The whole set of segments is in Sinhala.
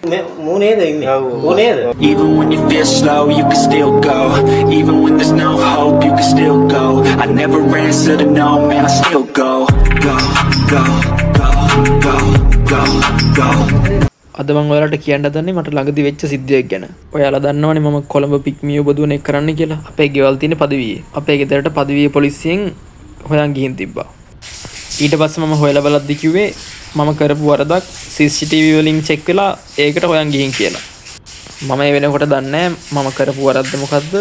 මූ නේද ඉන්නේ? ඌ නේද? Even when you feel slow, you can still go. Even when there's no hope, you can still go. I never answer to no, man, I still go. Go, go, go, go, go, go. අද මම ඔයාලට කියන්න හදන්නේ මට ළඟදි වෙච්ච සිද්ධියක් ගැන. ඔයාලා දන්නවනේ මම කොළඹ පික්මිය බදුවන එක කරන්න කියලා. අපේ ගෙවල් තියෙන පදවියේ. අපේ ගෙදරට පදවියේ පොලිසියෙන් හොයන් ගිහින් තිබ්බා. ඊට පස්සේ මම හොයලා බලද්දි කිව්වේ මම කරපු වරදක් CCTV වලින් චෙක් වෙලා ඒකට හොයන් ගිහින් කියලා. මම ඒ වෙනකොට දන්නේ මම කරපු වරද්ද මොකද්ද?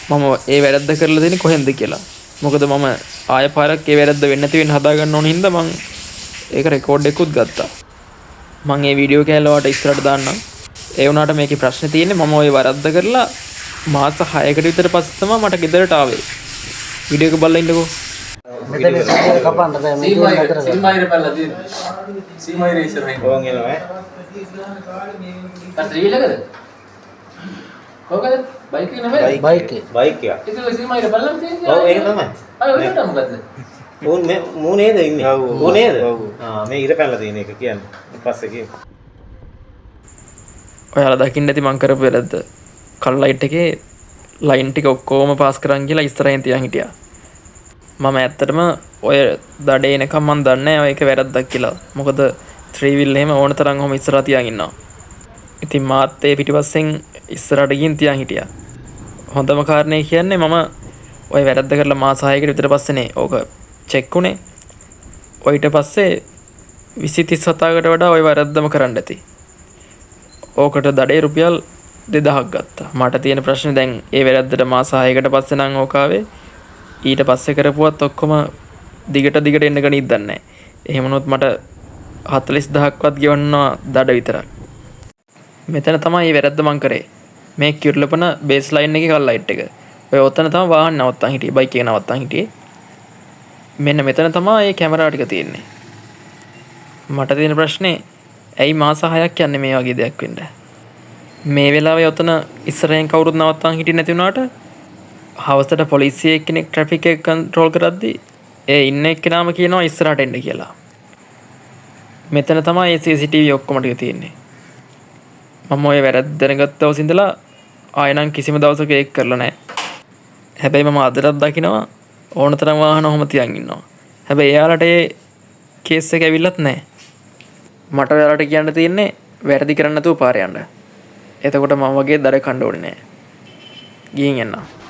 මම ඒ වැරද්ද කරලා දෙන්නේ කොහෙන්ද කියලා. මොකද මම ආය පාරක් ඒ වැරද්ද වෙන්නේ නැති වෙන්න හදා ගන්න ඕන හින්දා මම ඒක රෙකෝඩ් එකකුත් ගත්තා. මම මේ වීඩියෝ කෑල්ලවට ඉස්සරහට දාන්නම්. ඒ වුණාට මේකේ ප්‍රශ්නේ තියෙන්නේ මම ওই වරද්ද කරලා මාස 6කට විතර පස්සේ තමයි මට ගෙදරට ආවේ. වීඩියෝ එක බලලා ඉන්නකෝ. මෙතන සීමාව කපන්න බෑ මේ දුර නතර කරලා. සීමාවේ බලලා තියෙන. සීමාවේ ඉස්සර වෙන්නේ. ඕන් එනවා ඈ. අර ත්‍රිවිල් එකද? කොහකද? බයික් එක නෙමෙයි. බයික් එක. බයික් එක. ඒක සීමාවේ බලලා තියෙන්නේ. ඔව් ඒක තමයි. අය ඔයකට මොකද්ද? ඌන් මූ නේද ඉන්නේ? ඌ නේද? ඔව්. මේ ඉර පැනලා තියෙන එක කියන්නේ. පස්සේ කියමු. ඔයාලා දකින්න ඇති මං කරපු වැරද්ද. කල් ලයිට් එකේ ලයින් ටික ඔක්කොම පාස් කරන් කියලා ඉස්සරහින් තියන් හිටියා. මම ඇත්තටම ඔය දඩේ එනකම් මන් දන්නේ නැහැ ඔය එක වැරද්දක් කියලා. මොකද ත්‍රී වීල් එහෙම ඕන තරම් ඔහම ඉස්සරහා තියන් ඉන්නවා. ඉතින් මාත් ඒ පිටිපස්සෙන් ඉස්සරහට ගිහින් තියන් හිටියා. හොඳම කාරණේ කියන්නේ මම ඔය වැරද්ද කරලා මාස 6කට විතර පස්සේනේ ඕක චෙක් උනේ. ඊට පස්සේ 20-37කට වඩා ওই වැරද්දම කරන්න ඇති. ඕකට දඩේ රුපියල් 2000ක් ගත්තා. මට තියෙන ප්‍රශ්නේ දැන් ඒ වැරද්දට මාස 6කට පස්සේ නම් ඕක ආවේ. ඊට පස්සේ කරපුවත් ඔක්කොම දිගට එන්න ගණිත් දන්නේ නැහැ. එහෙම වුණොත් මට 40000ක්වත් ගෙවන්නවා දඩ විතරක්. මෙතන තමයි මේ වැරද්ද මං කරේ. මේ කිරුළපන බේස් ලයින් එකේ කල් ලයිට් එක. ඔය ඔතන තමයි වාහන නවත්තන් හිටියේ. බයික් එක නවත්තන් හිටියේ. මෙන්න මෙතන තමයි මේ කැමරා ටික තියෙන්නේ. මට තියෙන ප්‍රශ්නේ ඇයි මාස 6ක් යන්නේ මේ වගේ දෙයක් වෙන්න. මේ වෙලාවේ ඔතන ඉස්සරහෙන් කවුරුත් නවත්තන් හිටියේ නැති වුණාට හවසට පොලිසිය එක්කෙනෙක් ට්‍රැෆික් එක කන්ට්‍රෝල් කරද්දි ඒ ඉන්න එක්කෙනාම කියනවා ඉස්සරහට එන්න කියලා. මෙතන තමයි මේ CCTV ඔක්කොම ටික තියෙන්නේ. මම ඔය වැරද්ද දැනගත්තවස් ඉඳලා ආයෙ නම් කිසිම දවසක ඒක කරලා නැහැ. හැබැයි මම අදටත් දකිනවා ඕන තරම් වාහන ඔහම තියන් ඉන්නවා. හැබැයි එයාලට ඒ කේස් එක ඇවිල්ලත් නැහැ. මට ඔයාලට කියන්න තියෙන්නේ වැරදි කරන්න නැතුව පාර යන්න. එතකොට මම වගේ දඩ කන්න ඕනේ නැහැ. ගිහින් එන්න.